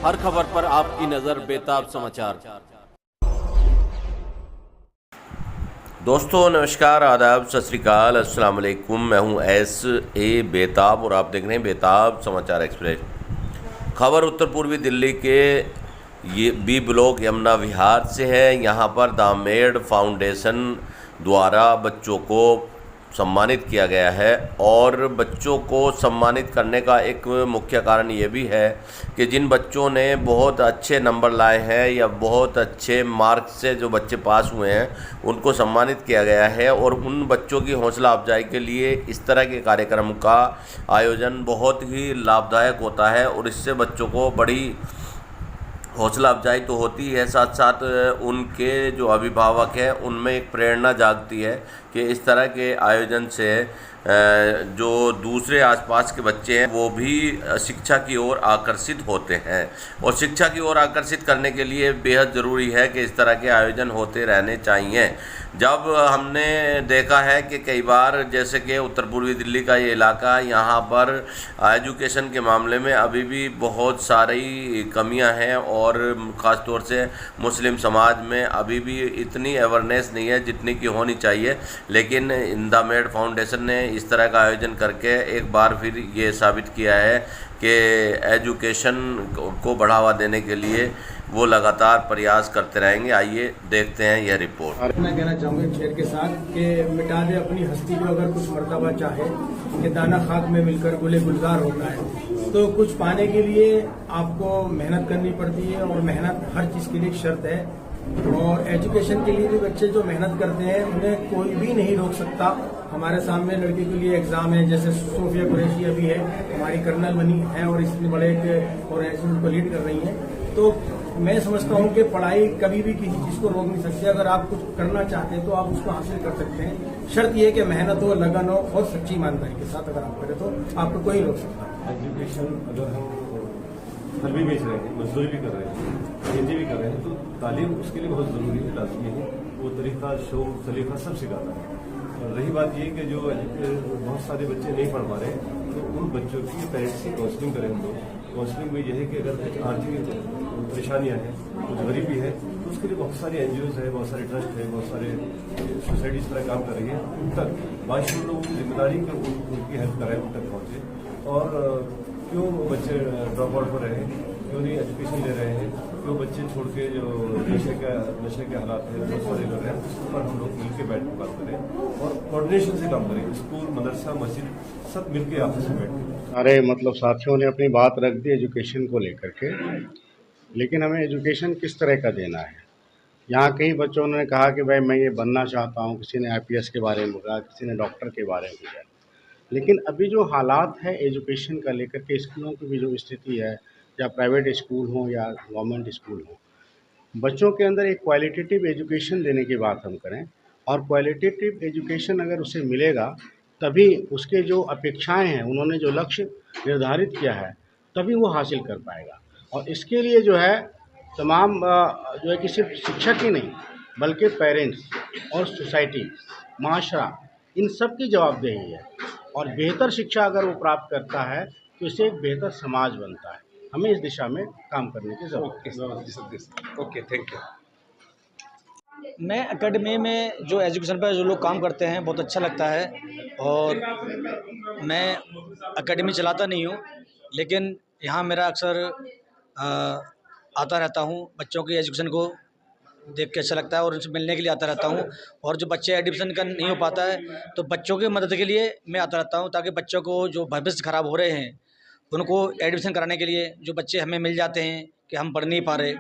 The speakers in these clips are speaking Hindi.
हर खबर पर आपकी नज़र बेताब समाचार। दोस्तों नमस्कार, आदाब, सत श्री अकाल, अस्सलाम वालेकुम। मैं हूं S.A. बेताब और आप देख रहे हैं बेताब समाचार एक्सप्रेस। खबर उत्तर पूर्वी दिल्ली के ये बी ब्लॉक यमुना विहार से है। यहां पर दामेड़ फाउंडेशन द्वारा बच्चों को सम्मानित किया गया है और बच्चों को सम्मानित करने का एक मुख्य कारण ये भी है कि जिन बच्चों ने बहुत अच्छे नंबर लाए हैं या बहुत अच्छे मार्क्स से जो बच्चे पास हुए हैं उनको सम्मानित किया गया है। और उन बच्चों की हौसला अफजाई के लिए इस तरह के कार्यक्रम का आयोजन बहुत ही लाभदायक होता है और इससे बच्चों को बड़ी हौसला अफजाई तो होती है, साथ साथ उनके जो अभिभावक हैं उनमें एक प्रेरणा जागती है कि इस तरह के आयोजन से जो दूसरे आसपास के बच्चे हैं वो भी शिक्षा की ओर आकर्षित होते हैं। और शिक्षा की ओर आकर्षित करने के लिए बेहद ज़रूरी है कि इस तरह के आयोजन होते रहने चाहिए। जब हमने देखा है कि कई बार जैसे कि उत्तर पूर्वी दिल्ली का ये इलाका, यहाँ पर एजुकेशन के मामले में अभी भी बहुत सारी कमियां हैं और ख़ास तौर से मुस्लिम समाज में अभी भी इतनी अवेयरनेस नहीं है जितनी की होनी चाहिए। लेकिन दामेड़ फाउंडेशन ने इस तरह का आयोजन करके एक बार फिर ये साबित किया है कि एजुकेशन को बढ़ावा देने के लिए वो लगातार प्रयास करते रहेंगे। आइए देखते हैं यह रिपोर्ट। मैं कहना चाहूँगा एक शेर के साथ कि मिटा दे अपनी हस्ती को अगर कुछ मर्तबा चाहे कि दाना खाक में मिलकर गुले गुलजार होता है। तो कुछ पाने के लिए आपको मेहनत करनी पड़ती है और मेहनत हर चीज़ के लिए एक शर्त है। और एजुकेशन के लिए भी बच्चे जो मेहनत करते हैं उन्हें कोई भी नहीं रोक सकता। हमारे सामने लड़की के लिए एग्जाम है, जैसे सोफिया कुरैशी अभी है, हमारी कर्नल बनी है और इसमें बड़े एक ऑर्गेनाइजेशन को लीड कर रही है। तो मैं समझता हूँ कि पढ़ाई कभी भी किसी चीज को रोक नहीं सकती। अगर आप कुछ करना चाहते हैं तो आप उसको हासिल कर सकते हैं। शर्त यह कि मेहनत हो, लगन हो और सच्ची ईमानदारी के साथ अगर आप करें तो आपको कोई रोक सकता। एजुकेशन अगर हम फल भी बेच रहे हैं, मजदूरी भी कर रहे हैं, खेती भी कर रहे हैं, तो तालीम उसके लिए बहुत ज़रूरी है, लाजमी है। वो तरीका, शौक, सलीका सब सिखाता है। और रही बात ये कि जो बहुत सारे बच्चे नहीं पढ़ पा रहे हैं तो उन बच्चों की पेरेंट्स की काउंसलिंग करें हम लोग। काउंसलिंग में यह है कि अगर कुछ आर्थिक परेशानियां हैं, कुछ गरीबी है, तो उसके लिए बहुत सारे NGOs है, बहुत सारे ट्रस्ट है, बहुत सारे सोसाइटी इस तरह काम कर रही है। उन तक बाशिंदों लोगों की जिम्मेदारी कि उनकी हेल्प करें, उन तक पहुँचे। और क्यों बच्चे ड्रॉप आउट हो रहे हैं, क्यों नहीं एजुकेशन ले रहे हैं, क्यों बच्चे छोड़ के जो नशे के हालात है बहुत सारे कर रहे हैं, उस पर हम लोग मिलकर बैठ कर बात करें और कोऑर्डिनेशन से काम करें। स्कूल, मदरसा, मस्जिद सब मिलकर आपस में बैठ के। अरे मतलब साथियों ने अपनी बात रख दी एजुकेशन को लेकर के, लेकिन हमें एजुकेशन किस तरह का देना है। यहाँ कई बच्चों ने कहा कि भाई मैं ये बनना चाहता हूँ, किसी ने IPS के बारे में कहा, किसी ने डॉक्टर के बारे में कहा। लेकिन अभी जो हालात है एजुकेशन का लेकर के, स्कूलों की भी जो स्थिति है, या प्राइवेट स्कूल हो या गवर्नमेंट स्कूल हो, बच्चों के अंदर एक क्वालिटेटिव एजुकेशन देने की बात हम करें और क्वालिटेटिव एजुकेशन अगर उसे मिलेगा तभी उसके जो अपेक्षाएं हैं, उन्होंने जो लक्ष्य निर्धारित किया है, तभी वो हासिल कर पाएगा। और इसके लिए जो है तमाम जो है कि सिर्फ शिक्षक ही नहीं बल्कि पेरेंट्स और सोसाइटी, माशरा, इन सब की जवाबदेही है। और बेहतर शिक्षा अगर वो प्राप्त करता है तो इससे एक बेहतर समाज बनता है। हमें इस दिशा में काम करने की ज़रूरत है। Okay, thank you. मैं एकेडमी में जो एजुकेशन पर जो लोग काम करते हैं बहुत अच्छा लगता है। और मैं एकेडमी चलाता नहीं हूँ, लेकिन यहाँ मेरा अक्सर आता रहता हूँ। बच्चों की एजुकेशन को देख के अच्छा लगता है और उनसे मिलने के लिए आता रहता हूँ। और जो बच्चे एडमिशन का नहीं हो पाता है तो बच्चों की मदद के लिए मैं आता रहता हूँ, ताकि बच्चों को जो भविष्य ख़राब हो रहे हैं उनको एडमिशन कराने के लिए। जो बच्चे हमें मिल जाते हैं कि हम पढ़ नहीं पा रहे,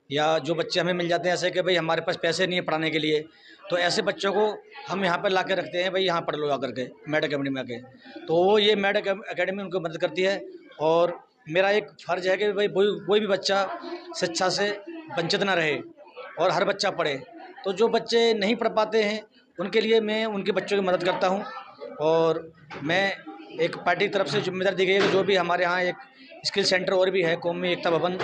या जो बच्चे हमें मिल जाते हैं ऐसे कि भाई हमारे पास पैसे नहीं है पढ़ाने के लिए, तो ऐसे बच्चों को हम यहाँ पर ला के रखते हैं, भाई यहाँ पढ़ लो आकर के मैड अकेडमी में आके। तो वो ये मैड अकेडमी उनको मदद करती है। और मेरा एक फ़र्ज़ है कि भाई कोई भी बच्चा शिक्षा से वंचित ना रहे और हर बच्चा पढ़े। तो जो बच्चे नहीं पढ़ पाते हैं उनके लिए मैं उनके बच्चों की मदद करता हूँ। और मैं एक पार्टी की तरफ से जिम्मेदारी दी गई है कि जो भी हमारे यहाँ एक स्किल सेंटर और भी है, कौमी एकता भवन,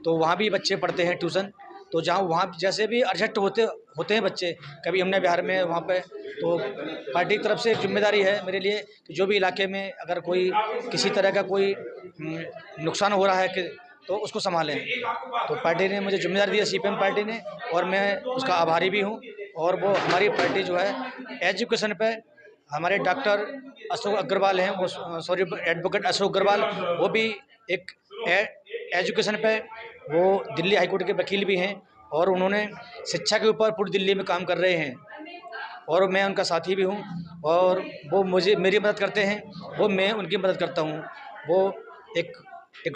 तो वहाँ भी बच्चे पढ़ते हैं ट्यूशन। तो जहाँ वहाँ जैसे भी अर्जेंट होते हैं बच्चे, कभी हमने बिहार में वहाँ पे, तो पार्टी की तरफ से एक जिम्मेदारी है मेरे लिए कि जो भी इलाके में अगर कोई किसी तरह का कोई नुकसान हो रहा है कि तो उसको संभालें। तो पार्टी ने मुझे जिम्मेदारी दी है, सीपीएम पार्टी ने, और मैं उसका आभारी भी हूँ। और वो हमारी पार्टी जो है एजुकेशन पे, हमारे डॉक्टर अशोक अग्रवाल हैं, वो सॉरी एडवोकेट अशोक अग्रवाल, वो भी एक एजुकेशन पे, वो दिल्ली हाईकोर्ट के वकील भी हैं और उन्होंने शिक्षा के ऊपर पूरी दिल्ली में काम कर रहे हैं और मैं उनका साथी भी हूँ। और वो मुझे मेरी मदद करते हैं, वो मैं उनकी मदद करता हूँ। वो एक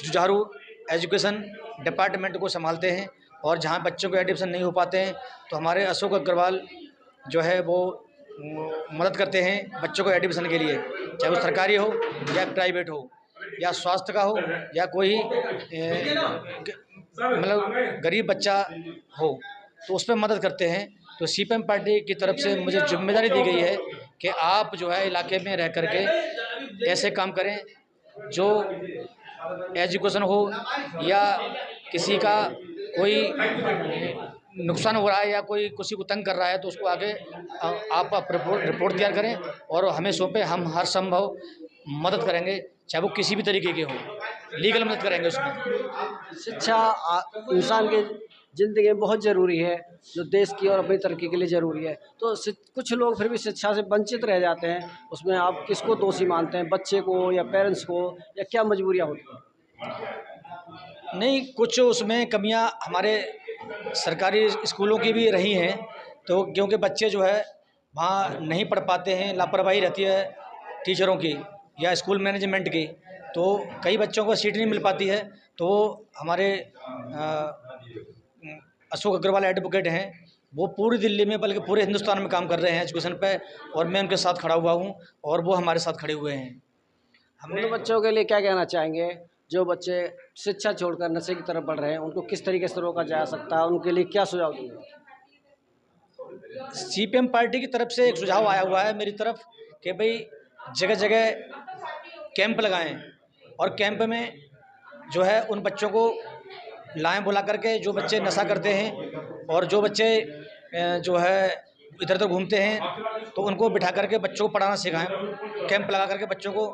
जुझारू एजुकेशन डिपार्टमेंट को संभालते हैं और जहाँ बच्चों को एडमिशन नहीं हो पाते हैं तो हमारे अशोक अग्रवाल जो है वो मदद करते हैं बच्चों को एडमिशन के लिए, चाहे वो सरकारी हो या प्राइवेट हो या स्वास्थ्य का हो या कोई मतलब गरीब बच्चा हो, तो उस पर मदद करते हैं। तो सीपीएम पार्टी की तरफ से मुझे जिम्मेदारी दी गई है कि आप जो है इलाके में रह करके ऐसे काम करें जो एजुकेशन हो या किसी का कोई नुकसान हो रहा है या कोई किसी को तंग कर रहा है तो उसको आगे आप रिपोर्ट तैयार करें और हमें सौंपे। हम हर संभव मदद करेंगे, चाहे वो किसी भी तरीके की हो, लीगल मदद करेंगे उसमें। शिक्षा इंसान के ज़िंदगी में बहुत ज़रूरी है, जो देश की और अपनी तरक्की के लिए ज़रूरी है। तो कुछ लोग फिर भी शिक्षा से वंचित रह जाते हैं, उसमें आप किसको दोषी मानते हैं, बच्चे को या पेरेंट्स को, या क्या मजबूरियाँ होती हैं? नहीं, कुछ उसमें कमियां हमारे सरकारी स्कूलों की भी रही हैं, तो क्योंकि बच्चे जो है वहाँ नहीं पढ़ पाते हैं, लापरवाही रहती है टीचरों की या स्कूल मैनेजमेंट की, तो कई बच्चों को सीट नहीं मिल पाती है। तो हमारे अशोक अग्रवाल एडवोकेट हैं, वो पूरी दिल्ली में बल्कि पूरे हिंदुस्तान में काम कर रहे हैं एजुकेशन पे, और मैं उनके साथ खड़ा हुआ हूँ और वो हमारे साथ खड़े हुए हैं। हमने बच्चों के लिए क्या कहना चाहेंगे जो बच्चे शिक्षा छोड़कर नशे की तरफ बढ़ रहे हैं, उनको किस तरीके से रोका जा सकता है, उनके लिए क्या सुझाव देंगे? सीपीएम पार्टी की तरफ से एक सुझाव आया हुआ है मेरी तरफ कि भाई जगह जगह कैंप लगाएं और कैंप में जो है उन बच्चों को लाएं बुला करके जो बच्चे नशा करते हैं और जो बच्चे जो है इधर उधर घूमते हैं तो उनको बिठा करके बच्चों को पढ़ाना सिखाएं। कैंप लगा करके बच्चों को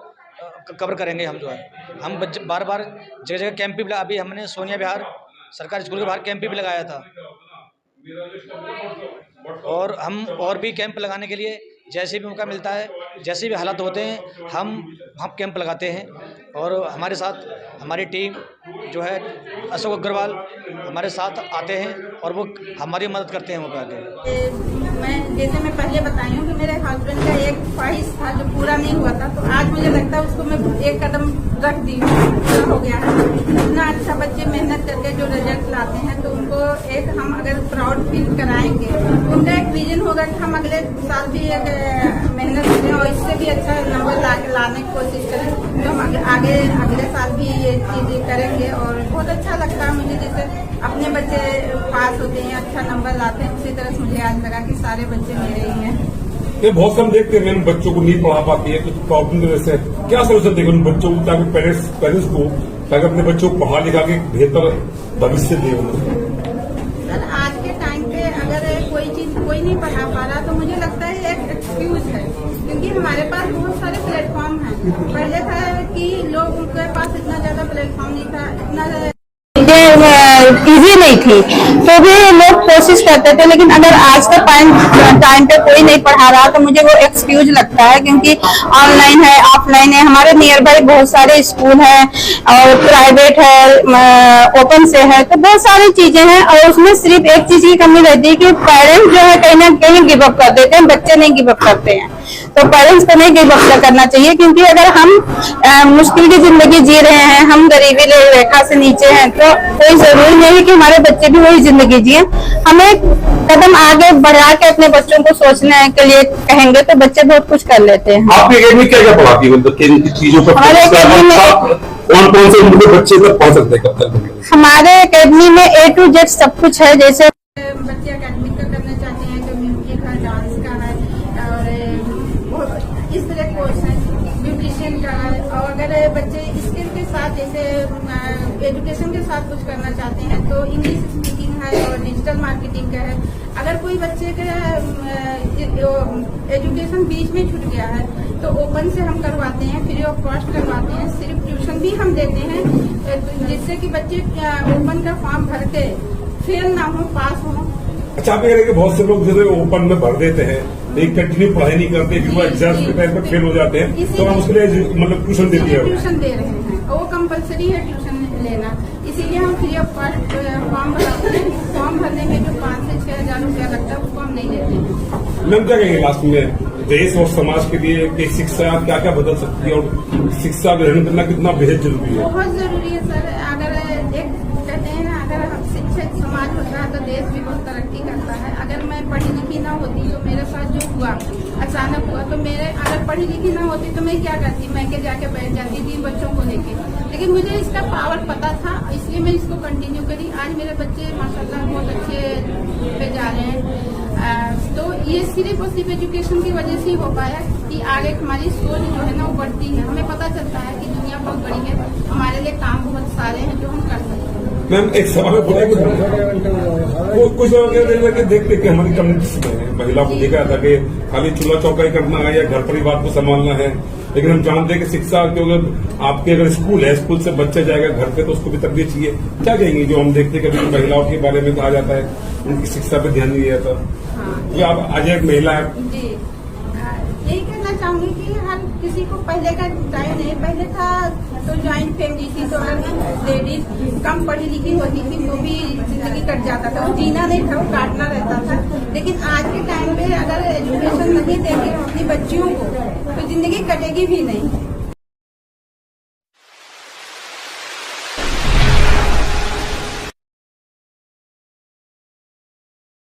कवर करेंगे हम। जो है हम बार बार जगह जगह कैंप भी अभी हमने सोनिया विहार सरकारी स्कूल के बाहर कैंप भी लगाया था, और हम और भी कैंप लगाने के लिए जैसे भी मौका मिलता है, जैसे भी हालात होते हैं हम कैंप लगाते हैं। और हमारे साथ हमारी टीम जो है अशोक अग्रवाल हमारे साथ आते हैं और वो हमारी मदद करते हैं मौका के। मैं पहले बताई हूँ कि मेरे हस्बैंड का एक ख्वाहिश था जो पूरा नहीं हुआ था, तो आज मुझे लगता है उसको मैं एक कदम रख दी हूँ, पूरा हो गया है। इतना अच्छा बच्चे मेहनत करके जो रिजल्ट लाते हैं तो उनको एक हम अगर प्राउड फील कराएंगे, उनका एक विजन होगा कि हम अगले साल भी एक मेहनत करें और इससे भी अच्छा नंबर लाने की कोशिश करें, तो हम अगले साल भी ये चीजें करेंगे। और बहुत अच्छा लगता है मुझे, जैसे अपने बच्चे पास होते हैं, अच्छा नंबर लाते हैं, उसी तरह से मुझे आज लगा कि सारे बच्चे मेरे ही हैं। ये बहुत कम देखते हैं बच्चों को नहीं पढ़ा पाती है, कुछ प्रॉब्लम की वजह से क्या सोल्यूशन देंगे उन बच्चों को, ताकि पेरेंट्स को ताकि अपने बच्चों को पढ़ा लिखा के बेहतर भविष्य दे उन्हें? सर आज के टाइम पे अगर कोई चीज कोई नहीं पढ़ा पा रहा तो मुझे लगता है एक एक्सक्यूज है, क्योंकि हमारे पास बहुत सारे प्लेटफॉर्म हैं। पहले था कि लोग उनके पास इतना ज्यादा प्लेटफॉर्म नहीं था, इतना इजी नहीं थी, तो भी लोग कोशिश करते थे। लेकिन अगर आज का टाइम पे कोई नहीं पढ़ा रहा तो मुझे वो एक्सक्यूज लगता है, क्योंकि ऑनलाइन है, ऑफलाइन है, हमारे नियर बाई बहुत सारे स्कूल हैं और प्राइवेट है, ओपन से है, तो बहुत सारी चीजें हैं। और उसमें सिर्फ एक चीज की कमी रहती है कि पेरेंट्स जो है कहीं ना कहीं गिव अप कर देते हैं, बच्चे नहीं गिव अप करते हैं। तो पेरेंट्स को नहीं गिव अप करना चाहिए, क्योंकि अगर हम मुश्किल की जिंदगी जी रहे हैं, हम गरीबी रेखा से नीचे हैं, तो कोई जरूरी नहीं है कि हमारे बच्चे भी वही जिंदगी जिए। हमें कदम आगे बढ़ा के अपने बच्चों को सोचने के लिए कहेंगे तो बच्चे बहुत कुछ कर लेते हैं। आपकी अकेडमी क्या क्या पढ़ाती है, मतलब किन चीजों पर हमारे अकेडमी में कौन से उनके बच्चे तक पढ़ सकते हैं, कब तक? हमारे अकेडमी में A to Z सब कुछ है। जैसे बच्चे अकेडमिक का करना चाहते हैं तो म्यूजिक का, डांस का है और इस तरह कोर्स है, ब्यूटिशियन का है। और अगर बच्चे स्किल के साथ जैसे एजुकेशन के साथ कुछ करना चाहते हैं तो इंग्लिश स्पीकिंग है और डिजिटल मार्केटिंग का है। अगर कोई बच्चे का एजुकेशन बीच में छूट गया है तो ओपन से हम करवाते हैं, फ्री ऑफ कॉस्ट करवाते हैं, सिर्फ ट्यूशन भी हम देते हैं। जिससे कि बच्चे ओपन का फॉर्म भर के फेल ना हो, पास हो। अच्छा, आप कह रहे हैं कि बहुत से लोग जैसे ओपन में भर देते हैं लेकिन कंटिन्यू पढ़ाई नहीं करते, क्योंकि वो एग्जाम के टाइम पर फेल हो जाते हैं, तो हम उसके लिए मतलब ट्यूशन देती है। ट्यूशन दे रहे हैं, वो कंपलसरी है ट्यूशन लेना, इसीलिए हम फ्री ऑफ कॉस्ट फॉर्म भराते हैं। फॉर्म भरने में जो 5 से 6 हजार रुपया लगता है उसको हम नहीं देते हैं। मैम क्या कहेंगे लास्ट में, देश और समाज के लिए कि शिक्षा क्या क्या बदल सकती है और शिक्षा ग्रहण करना कितना बेहद जरूरी है? बहुत जरूरी है सर। अगर एक कहते हैं ना, अगर शिक्षित समाज होता है तो देश भी बहुत तरक्की करता है। अगर मैं पढ़ी लिखी ना होती, तो मेरे साथ जो हुआ अचानक हुआ, तो मेरे अगर पढ़ी लिखी ना होती तो मैं क्या करती, मैं के जाके बैठ जाती थी बच्चों को लेके। लेकिन मुझे इसका पावर पता था, इसलिए मैं इसको कंटिन्यू करी। आज मेरे बच्चे माशाल्लाह बहुत अच्छे पे जा रहे हैं। तो ये सिर्फ और सिर्फ एजुकेशन की वजह से ही हो पाया कि आगे हमारी सोच जो है ना वो बढ़ती है। हमें पता चलता है कि दुनिया बहुत बड़ी है, हमारे लिए काम बहुत सारे हैं जो हम कर सकते हैं। मैम एक सवाल बोला कि कुछ लोग देखते कि हमारी कम्युनिटी में महिला को देखा था कि खाली चूल्हा चौका करना है या घर परिवार को संभालना है, लेकिन हम जानते हैं कि शिक्षा क्योंकि आपके अगर स्कूल है, स्कूल से बच्चा जाएगा घर पे तो उसको भी तरबियत चाहिए। क्या कहेंगे जो हम देखते हैं कभी महिलाओं के बारे में कहा जाता है उनकी शिक्षा पे ध्यान नहीं दिया जाता? तो आप आज एक महिला है जी, यही कहना चाहूंगी कि हर किसी को पहले का टाइम नहीं, पहले था तो ज्वाइंट फैमिली थी, तो अगर लेडीज कम पढ़ी लिखी होती थी वो भी जिंदगी कट जाता था, वो जीना नहीं था, वो काटना रहता था। लेकिन आज के टाइम पे अगर एजुकेशन नहीं देंगे अपनी बच्चियों को तो जिंदगी कटेगी भी नहीं।